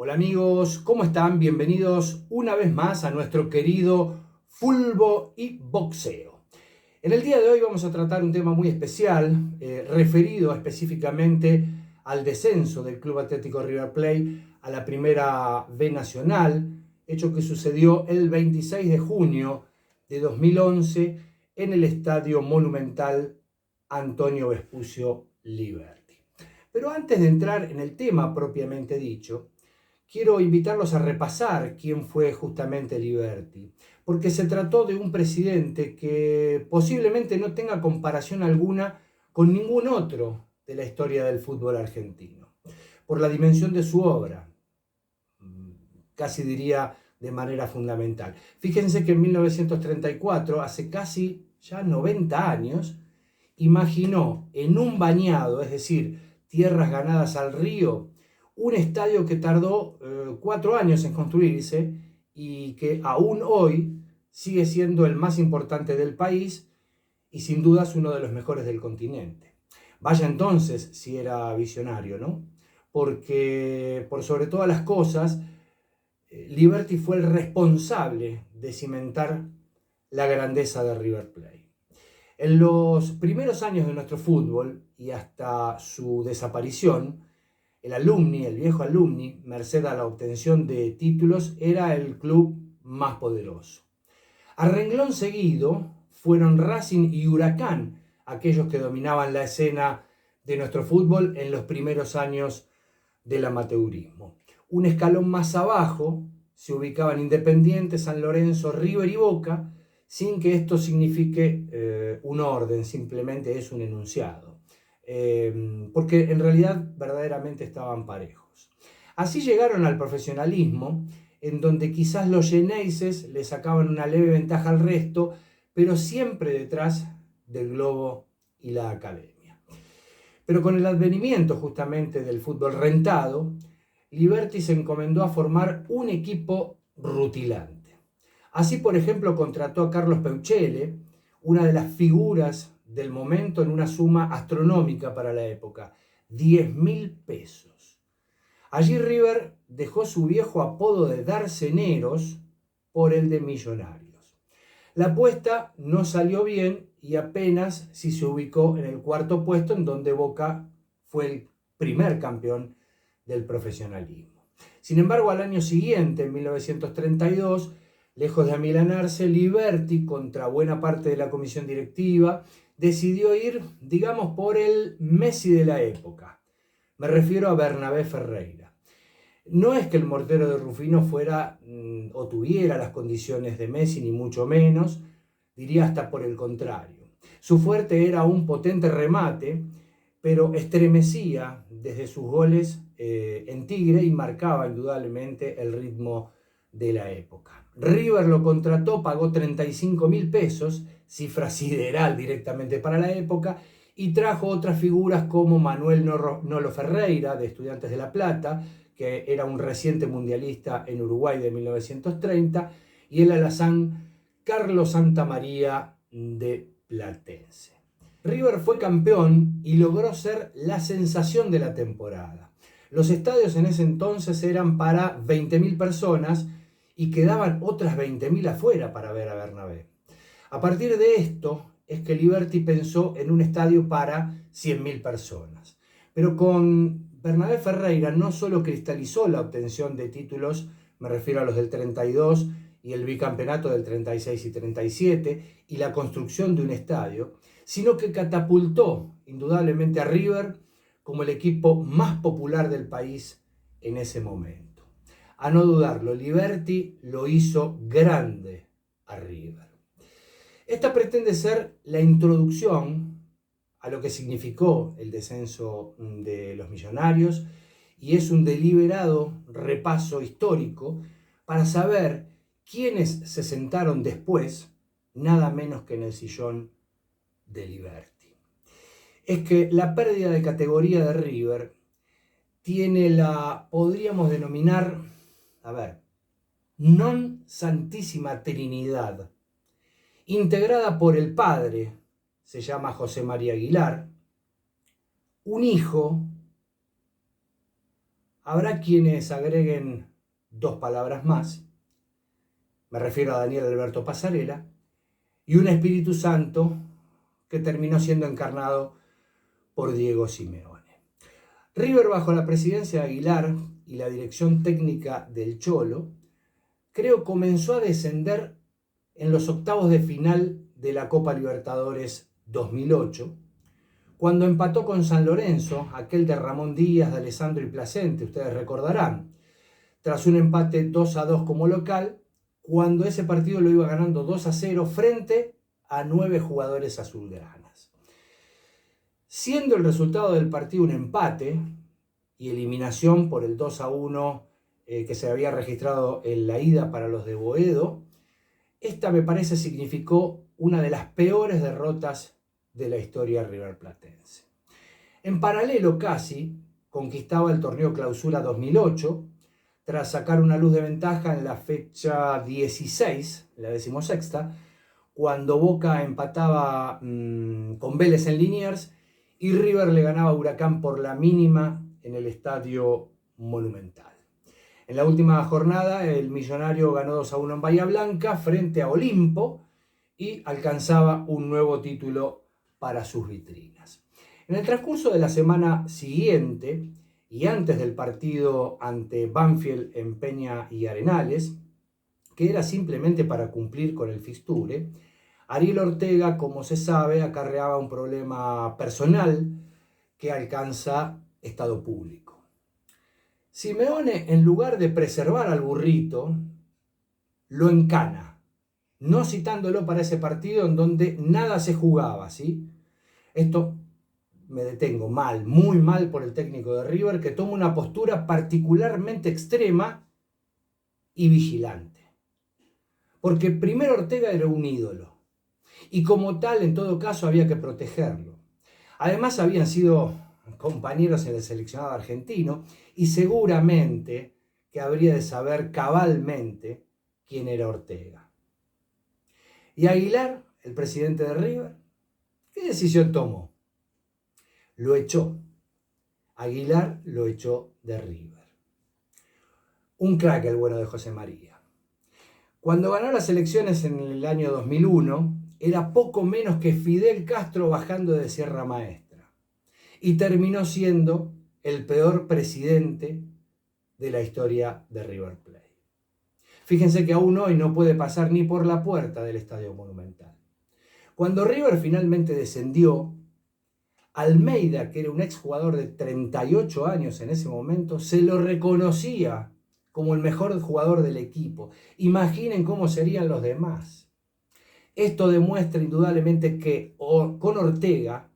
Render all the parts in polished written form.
Hola amigos, ¿cómo están? Bienvenidos una vez más a nuestro querido Fulbo y Boxeo. En el día de hoy vamos a tratar un tema muy especial, referido específicamente al descenso del Club Atlético River Plate a la Primera B Nacional, hecho que sucedió el 26 de junio de 2011 en el Estadio Monumental Antonio Vespucio Liberty. Pero antes de entrar en el tema propiamente dicho, quiero invitarlos a repasar quién fue justamente Liberty, porque se trató de un presidente que posiblemente no tenga comparación alguna con ningún otro de la historia del fútbol argentino, por la dimensión de su obra, casi diría de manera fundamental. Fíjense que en 1934, hace casi ya 90 años, imaginó en un bañado, es decir, tierras ganadas al río, un estadio que tardó 4 años en construirse y que aún hoy sigue siendo el más importante del país y sin dudas uno de los mejores del continente. Vaya entonces si era visionario, ¿no? Porque por sobre todas las cosas, Liberty fue el responsable de cimentar la grandeza de River Plate. En los primeros años de nuestro fútbol y hasta su desaparición, el viejo Alumni, merced a la obtención de títulos, era el club más poderoso. A renglón seguido fueron Racing y Huracán aquellos que dominaban la escena de nuestro fútbol en los primeros años del amateurismo. Un escalón más abajo se ubicaban Independiente, San Lorenzo, River y Boca, sin que esto signifique un orden, simplemente es un enunciado. Porque en realidad verdaderamente estaban parejos. Así llegaron al profesionalismo, en donde quizás los Xeneises le sacaban una leve ventaja al resto, pero siempre detrás del Globo y la Academia. Pero con el advenimiento justamente del fútbol rentado, Liberty se encomendó a formar un equipo rutilante. Así, por ejemplo, contrató a Carlos Peuchele, una de las figuras del momento, en una suma astronómica para la época, 10.000 pesos. Allí River dejó su viejo apodo de Darceneros por el de Millonarios. La apuesta no salió bien y apenas si se ubicó en el cuarto puesto, en donde Boca fue el primer campeón del profesionalismo. Sin embargo, al año siguiente, en 1932, lejos de amilanarse, Liberty, contra buena parte de la comisión directiva, decidió ir, digamos, por el Messi de la época. Me refiero a Bernabé Ferreira. No es que el mortero de Rufino fuera o tuviera las condiciones de Messi, ni mucho menos, diría hasta por el contrario. Su fuerte era un potente remate, pero estremecía desde sus goles en Tigre y marcaba indudablemente el ritmo de la época. River lo contrató, pagó 35.000 pesos, cifra sideral directamente para la época, y trajo otras figuras como Manuel Nolo Ferreira, de Estudiantes de La Plata, que era un reciente mundialista en Uruguay de 1930, y el alazán Carlos Santamaría de Platense. River fue campeón y logró ser la sensación de la temporada. Los estadios en ese entonces eran para 20.000 personas y quedaban otras 20.000 afuera para ver a Bernabé. A partir de esto es que Liberty pensó en un estadio para 100.000 personas. Pero con Bernabé Ferreira no solo cristalizó la obtención de títulos, me refiero a los del 32 y el bicampeonato del 36 y 37 y la construcción de un estadio, sino que catapultó indudablemente a River como el equipo más popular del país en ese momento. A no dudarlo, Liberty lo hizo grande a River. Esta pretende ser la introducción a lo que significó el descenso de los Millonarios y es un deliberado repaso histórico para saber quiénes se sentaron después, nada menos que en el sillón de Liberty. Es que la pérdida de categoría de River tiene podríamos denominar, non santísima trinidad, integrada por el padre, se llama José María Aguilar, un hijo, Habrá quienes agreguen dos palabras más, me refiero a Daniel Alberto Passarella, y un Espíritu Santo que terminó siendo encarnado por Diego Simeone. River, bajo la presidencia de Aguilar y la dirección técnica del Cholo, creo comenzó a descender en los octavos de final de la Copa Libertadores 2008, cuando empató con San Lorenzo, aquel de Ramón Díaz, de Alessandro y Placente, ustedes recordarán, tras un empate 2-2 como local, cuando ese partido lo iba ganando 2-0 frente a 9 jugadores azulgranas. Siendo el resultado del partido un empate y eliminación por el 2-1 que se había registrado en la ida para los de Boedo, esta me parece significó una de las peores derrotas de la historia riverplatense. En paralelo casi, conquistaba el torneo Clausura 2008, tras sacar una luz de ventaja en la fecha 16, la 16ª, cuando Boca empataba con Vélez en Liniers y River le ganaba a Huracán por la mínima en el Estadio Monumental. En la última jornada, el Millonario ganó 2-1 en Bahía Blanca frente a Olimpo y alcanzaba un nuevo título para sus vitrinas. En el transcurso de la semana siguiente y antes del partido ante Banfield en Peña y Arenales, que era simplemente para cumplir con el fixture, Ariel Ortega, como se sabe, acarreaba un problema personal que alcanza estado público. Simeone, en lugar de preservar al burrito, lo encana, no citándolo para ese partido en donde nada se jugaba, ¿sí? Esto me detengo, mal, muy mal por el técnico de River, que toma una postura particularmente extrema y vigilante. Porque primero Ortega era un ídolo, y como tal, en todo caso, había que protegerlo. Además, habían sido compañeros en el seleccionado argentino, y seguramente que habría de saber cabalmente quién era Ortega. Y Aguilar, el presidente de River, ¿qué decisión tomó? Lo echó. Aguilar lo echó de River. Un crack el bueno de José María. Cuando ganó las elecciones en el año 2001, era poco menos que Fidel Castro bajando de Sierra Maestra. Y terminó siendo el peor presidente de la historia de River Plate. Fíjense que aún hoy no puede pasar ni por la puerta del Estadio Monumental. Cuando River finalmente descendió, Almeida, que era un exjugador de 38 años en ese momento, se lo reconocía como el mejor jugador del equipo. Imaginen cómo serían los demás. Esto demuestra indudablemente que con Ortega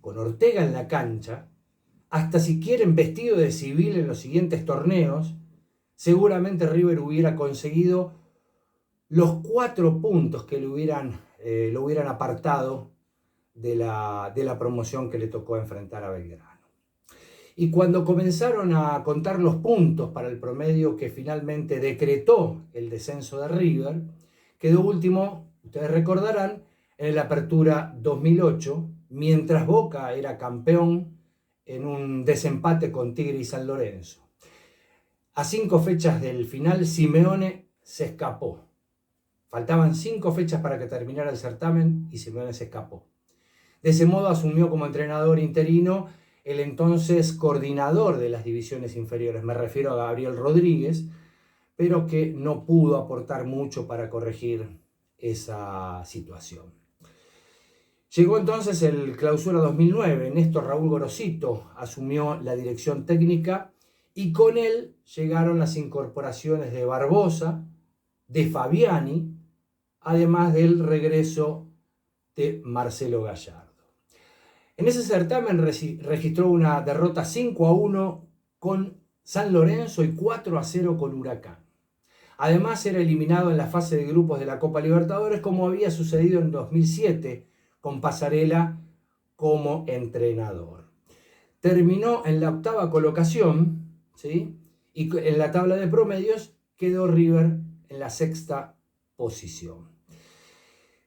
en la cancha, hasta si quieren vestido de civil en los siguientes torneos, seguramente River hubiera conseguido los 4 puntos que lo hubieran apartado de la promoción que le tocó enfrentar a Belgrano. Y cuando comenzaron a contar los puntos para el promedio que finalmente decretó el descenso de River, quedó último, ustedes recordarán, en la Apertura 2008, mientras Boca era campeón en un desempate con Tigre y San Lorenzo. A 5 fechas del final, Simeone se escapó. Faltaban 5 fechas para que terminara el certamen y Simeone se escapó. De ese modo asumió como entrenador interino el entonces coordinador de las divisiones inferiores, me refiero a Gabriel Rodríguez, pero que no pudo aportar mucho para corregir esa situación. Llegó entonces el Clausura 2009, Néstor Raúl Gorosito asumió la dirección técnica y con él llegaron las incorporaciones de Barbosa, de Fabiani, además del regreso de Marcelo Gallardo. En ese certamen registró una derrota 5-1 con San Lorenzo y 4-0 con Huracán. Además era eliminado en la fase de grupos de la Copa Libertadores, como había sucedido en 2007 con Passarella como entrenador. Terminó en la 8ª colocación, ¿sí? Y en la tabla de promedios quedó River en la 6ª posición.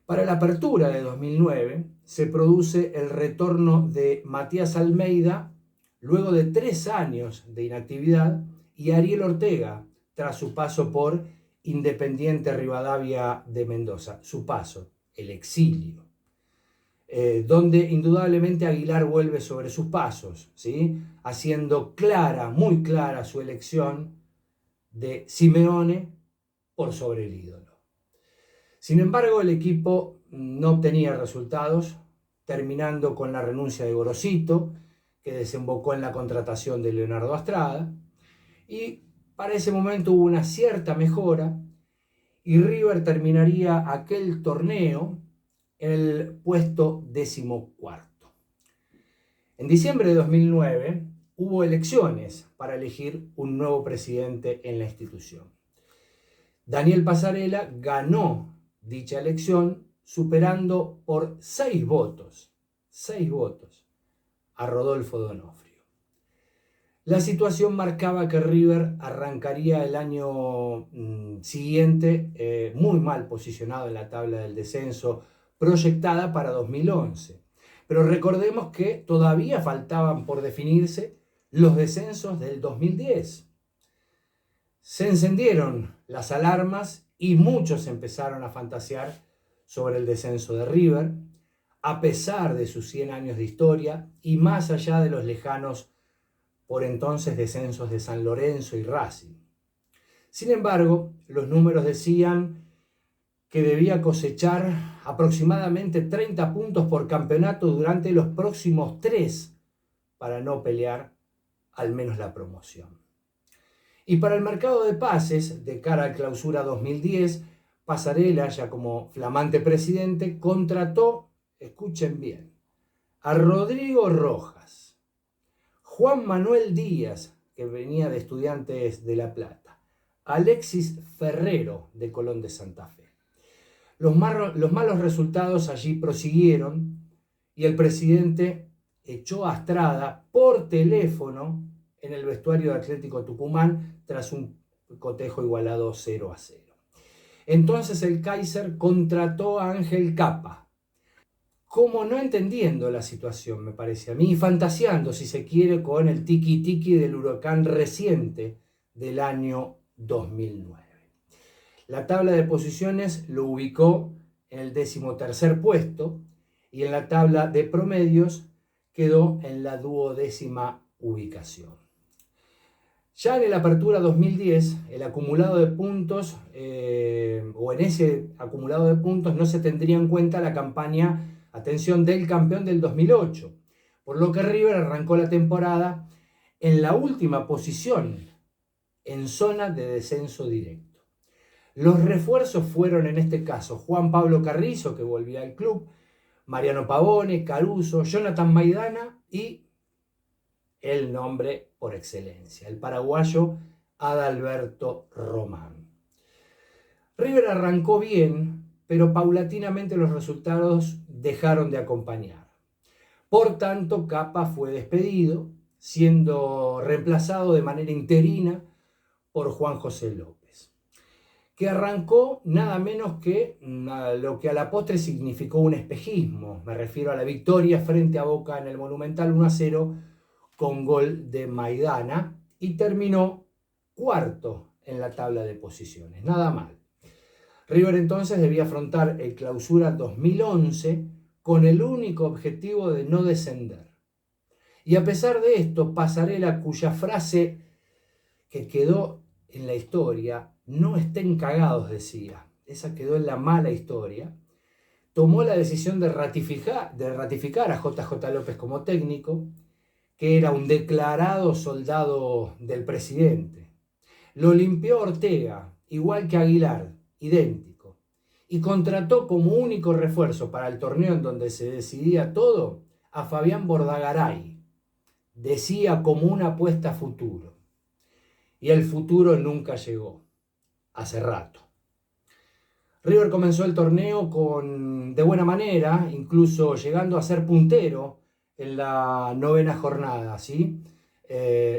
Para la Apertura de 2009 se produce el retorno de Matías Almeida luego de 3 años de inactividad, y Ariel Ortega, tras su paso por Independiente Rivadavia de Mendoza, su paso, el exilio, donde indudablemente Aguilar vuelve sobre sus pasos, ¿sí? Haciendo clara, muy clara su elección de Simeone por sobre el ídolo. Sin embargo, el equipo no obtenía resultados, terminando con la renuncia de Gorosito, que desembocó en la contratación de Leonardo Astrada, y para ese momento hubo una cierta mejora, y River terminaría aquel torneo en el puesto 14º. En diciembre de 2009 hubo elecciones para elegir un nuevo presidente en la institución. Daniel Passarella ganó dicha elección superando por 6 votos a Rodolfo D'Onofrio. La situación marcaba que River arrancaría el año siguiente muy mal posicionado en la tabla del descenso proyectada para 2011. Pero recordemos que todavía faltaban por definirse los descensos del 2010. Se encendieron las alarmas y muchos empezaron a fantasear sobre el descenso de River, a pesar de sus 100 años de historia y más allá de los lejanos por entonces descensos de San Lorenzo y Racing. Sin embargo, los números decían que debía cosechar aproximadamente 30 puntos por campeonato durante los próximos 3 para no pelear al menos la promoción. Y para el mercado de pases, de cara al Clausura 2010, Passarella, ya como flamante presidente, contrató, escuchen bien, a Rodrigo Rojas, Juan Manuel Díaz, que venía de Estudiantes de La Plata, Alexis Ferrero, de Colón de Santa Fe. Los malos resultados allí prosiguieron y el presidente echó a Astrada por teléfono en el vestuario de Atlético Tucumán tras un cotejo igualado 0-0. Entonces el Kaiser contrató a Ángel Capa, como no entendiendo la situación, me parece a mí, fantaseando, si se quiere, con el tiki-tiki del huracán reciente del año 2009. La tabla de posiciones lo ubicó en el 13º puesto y en la tabla de promedios quedó en la 12ª ubicación. Ya en la apertura 2010, el acumulado de puntos, o en ese acumulado de puntos no se tendría en cuenta la campaña, atención, del campeón del 2008, por lo que River arrancó la temporada en la última posición, en zona de descenso directo. Los refuerzos fueron en este caso Juan Pablo Carrizo, que volvía al club, Mariano Pavone, Caruso, Jonathan Maidana y el nombre por excelencia, el paraguayo Adalberto Román. River arrancó bien, pero paulatinamente los resultados dejaron de acompañar. Por tanto, Capa fue despedido, siendo reemplazado de manera interina por Juan José López, que arrancó nada menos que lo que a la postre significó un espejismo. Me refiero a la victoria frente a Boca en el Monumental 1-0 con gol de Maidana, y terminó cuarto en la tabla de posiciones. Nada mal. River entonces debía afrontar el Clausura 2011 con el único objetivo de no descender. Y a pesar de esto, Passarella, cuya frase que quedó en la historia, no estén cagados, decía, esa quedó en la mala historia, tomó la decisión de ratificar a JJ López como técnico, que era un declarado soldado del presidente. Lo limpió Ortega, igual que Aguilar, idéntico, y contrató como único refuerzo para el torneo en donde se decidía todo a Fabián Bordagaray. Decía como una apuesta a futuro. Y el futuro nunca llegó, hace rato. River comenzó el torneo de buena manera, incluso llegando a ser puntero en la 9ª jornada, ¿sí?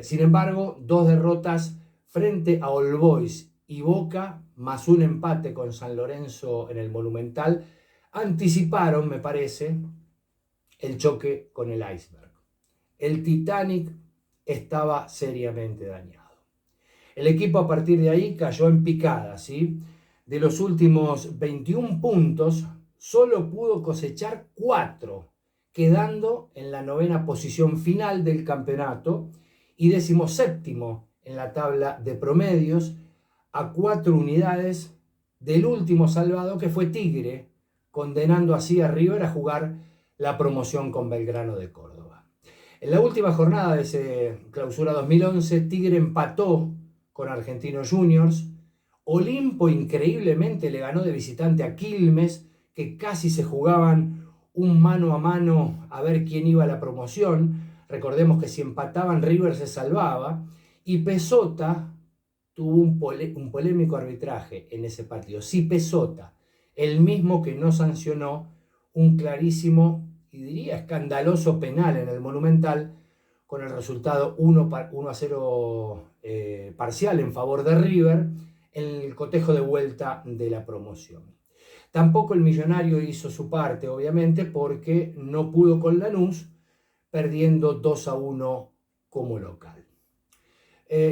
Sin embargo, 2 derrotas frente a All Boys y Boca, más un empate con San Lorenzo en el Monumental, anticiparon, me parece, el choque con el iceberg. El Titanic estaba seriamente dañado. El equipo a partir de ahí cayó en picada, ¿sí? De los últimos 21 puntos, solo pudo cosechar 4, quedando en la 9ª posición final del campeonato y 17º en la tabla de promedios, a 4 unidades del último salvado, que fue Tigre, condenando así a River a jugar la promoción con Belgrano de Córdoba. En la última jornada de ese clausura 2011, Tigre empató con Argentinos Juniors. Olimpo increíblemente le ganó de visitante a Quilmes, que casi se jugaban un mano a mano a ver quién iba a la promoción. Recordemos que si empataban, River se salvaba. Y Pesota tuvo un polémico arbitraje en ese partido. Sí, Pesota, el mismo que no sancionó un clarísimo y diría escandaloso penal en el Monumental, con el resultado 1-0 parcial en favor de River en el cotejo de vuelta de la promoción. Tampoco el Millonario hizo su parte, obviamente, porque no pudo con Lanús, perdiendo 2-1 como local.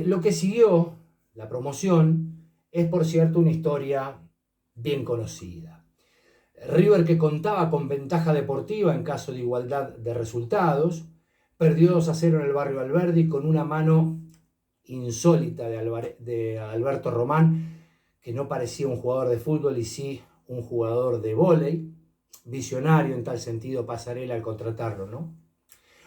Lo que siguió, la promoción, es por cierto una historia bien conocida. River, que contaba con ventaja deportiva en caso de igualdad de resultados, perdió 2-0 en el barrio Alberdi con una mano insólita de Alberto Román, que no parecía un jugador de fútbol y sí un jugador de vóley, visionario en tal sentido Pasarela al contratarlo, ¿no?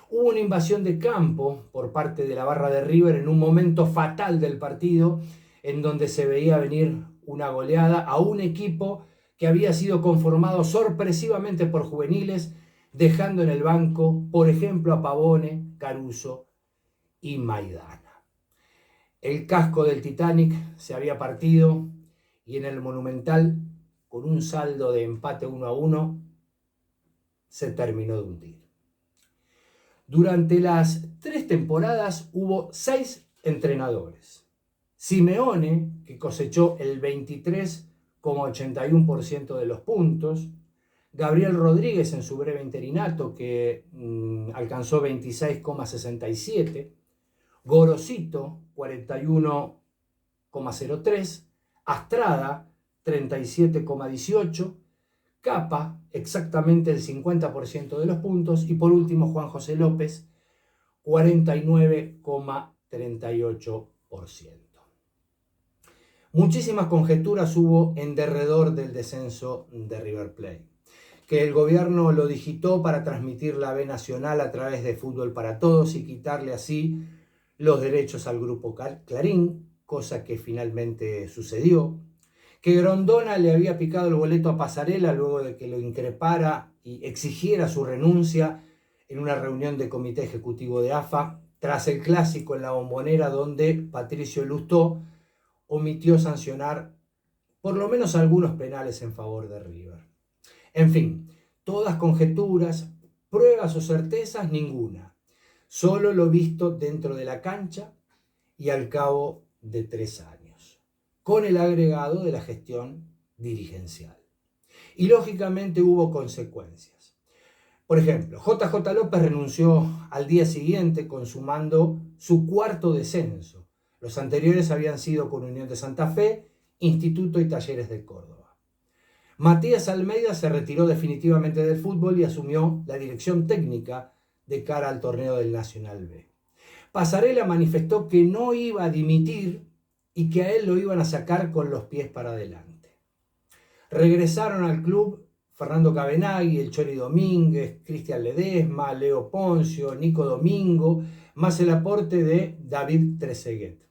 Hubo una invasión de campo por parte de la barra de River en un momento fatal del partido, en donde se veía venir una goleada a un equipo que había sido conformado sorpresivamente por juveniles, dejando en el banco, por ejemplo, a Pavone, Caruso y Maidana. El casco del Titanic se había partido y en el Monumental, con un saldo de empate 1-1, se terminó de hundir. Durante las 3 temporadas hubo 6 entrenadores. Simeone, que cosechó el 23,81% de los puntos. Gabriel Rodríguez en su breve interinato, que alcanzó 26,67%. Gorosito, 41,03%. Astrada, 37,18%. Capa, exactamente el 50% de los puntos. Y por último, Juan José López, 49,38%. Muchísimas conjeturas hubo en derredor del descenso de River Plate. Que el gobierno lo digitó para transmitir la B Nacional a través de Fútbol para Todos y quitarle así los derechos al grupo Clarín, cosa que finalmente sucedió. Que Grondona le había picado el boleto a Pasarela luego de que lo increpara y exigiera su renuncia en una reunión de comité ejecutivo de AFA, tras el clásico en La Bombonera, donde Patricio Lustó omitió sancionar por lo menos algunos penales en favor de River. En fin, todas conjeturas, pruebas o certezas, ninguna. Solo lo visto dentro de la cancha y al cabo de 3 años, con el agregado de la gestión dirigencial. Y lógicamente hubo consecuencias. Por ejemplo, JJ López renunció al día siguiente, consumando su 4º descenso. Los anteriores habían sido con Unión de Santa Fe, Instituto y Talleres de Córdoba. Matías Almeida se retiró definitivamente del fútbol y asumió la dirección técnica de cara al torneo del Nacional B. Pasarela manifestó que no iba a dimitir y que a él lo iban a sacar con los pies para adelante. Regresaron al club Fernando Cabenagui, el Chori Domínguez, Cristian Ledesma, Leo Poncio, Nico Domingo, más el aporte de David Trezeguet.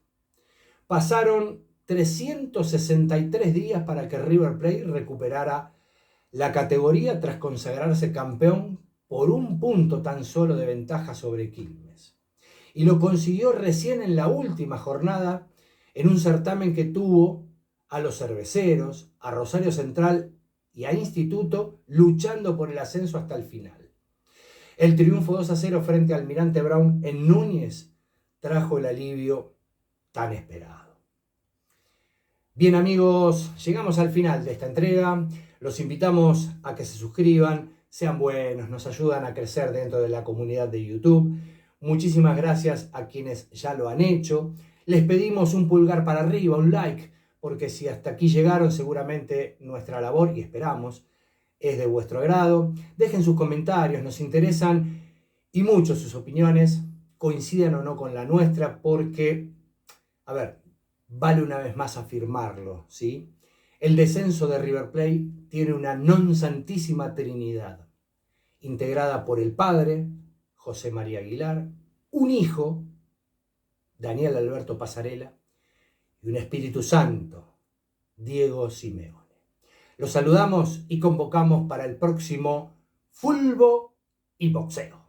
Pasaron 363 días para que River Plate recuperara la categoría tras consagrarse campeón por 1 punto tan solo de ventaja sobre Quilmes. Y lo consiguió recién en la última jornada, en un certamen que tuvo a los Cerveceros, a Rosario Central y a Instituto luchando por el ascenso hasta el final. El triunfo 2-0 frente al Almirante Brown en Núñez trajo el alivio tan esperado. Bien amigos, llegamos al final de esta entrega. Los invitamos a que se suscriban, sean buenos, nos ayudan a crecer dentro de la comunidad de YouTube. Muchísimas gracias a quienes ya lo han hecho. Les pedimos un pulgar para arriba, un like, porque si hasta aquí llegaron, seguramente nuestra labor, y esperamos, es de vuestro agrado. Dejen sus comentarios, nos interesan y mucho sus opiniones, coincidan o no con la nuestra, porque, a ver, vale una vez más afirmarlo, ¿sí? El descenso de River Plate tiene una non santísima trinidad, integrada por el padre, José María Aguilar, un hijo, Daniel Alberto Pasarela, y un Espíritu Santo, Diego Simeone. Los saludamos y convocamos para el próximo Fulbo y Boxeo.